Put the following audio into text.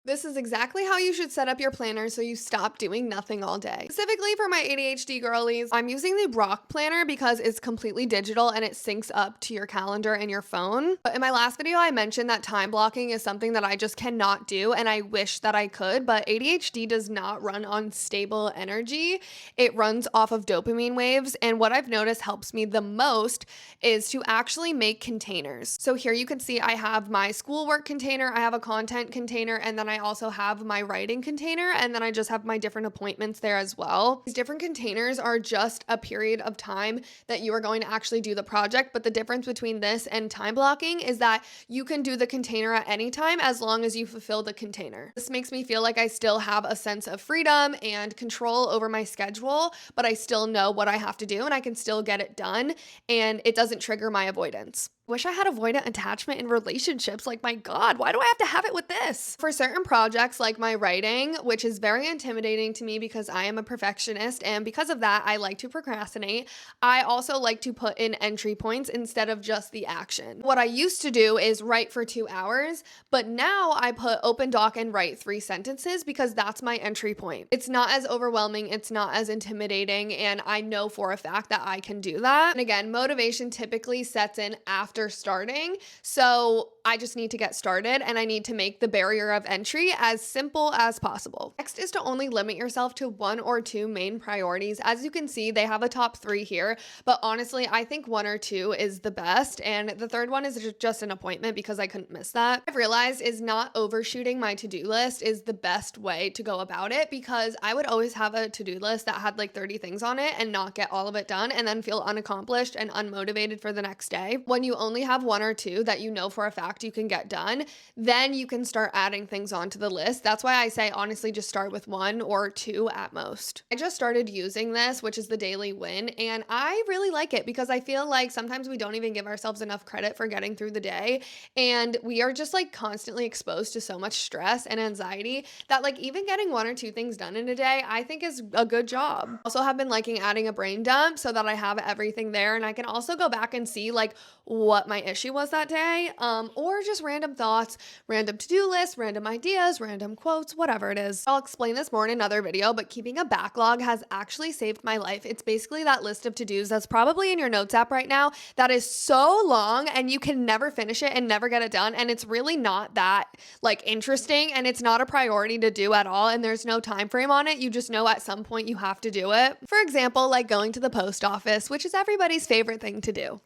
This is exactly how you should set up your planner so you stop doing nothing all day. Specifically for my ADHD girlies, I'm using the Rock Planner because it's completely digital and it syncs up to your calendar and your phone. But in my last video, I mentioned that time blocking is something that I just cannot do and I wish that I could, but ADHD does not run on stable energy. It runs off of dopamine waves, and what I've noticed helps me the most is to actually make containers. So here you can see I have my schoolwork container, I have a content container, and then I also have my writing container, and then I just have my different appointments there as well. These different containers are just a period of time that you are going to actually do the project, but the difference between this and time blocking is that you can do the container at any time as long as you fulfill the container. This makes me feel like I still have a sense of freedom and control over my schedule, but I still know what I have to do and I can still get it done, and it doesn't trigger my avoidance. Wish I had avoidant attachment in relationships. Like, my God, why do I have to have it with this? For certain projects like my writing, which is very intimidating to me because I am a perfectionist, and because of that, I like to procrastinate. I also like to put in entry points instead of just the action. What I used to do is write for 2 hours, but now I put open doc and write 3 sentences because that's my entry point. It's not as overwhelming, it's not as intimidating, and I know for a fact that I can do that. And again, motivation typically sets in after starting. So I just need to get started and I need to make the barrier of entry as simple as possible. Next is to only limit yourself to 1 or 2 main priorities. As you can see, they have a top 3 here, but honestly, I think 1 or 2 is the best. And the third one is just an appointment because I couldn't miss that. I've realized is not overshooting my to-do list is the best way to go about it, because I would always have a to-do list that had like 30 things on it and not get all of it done and then feel unaccomplished and unmotivated for the next day. When you only have 1 or 2 that you know for a fact you can get done, then you can start adding things onto the list. That's why I say honestly just start with 1 or 2 at most. I just started using this, which is the daily win, and I really like it because I feel like sometimes we don't even give ourselves enough credit for getting through the day, and we are just like constantly exposed to so much stress and anxiety that like even getting 1 or 2 things done in a day I think is a good job. Also have been liking adding a brain dump so that I have everything there and I can also go back and see like what my issue was that day, or just random thoughts, random to-do lists, random ideas, random quotes, whatever it is. I'll explain this more in another video, but keeping a backlog has actually saved my life. It's basically that list of to-dos that's probably in your notes app right now that is so long and you can never finish it and never get it done, and it's really not that like interesting and it's not a priority to do at all, and there's no time frame on it. You just know at some point you have to do it. For example, like going to the post office, which is everybody's favorite thing to do.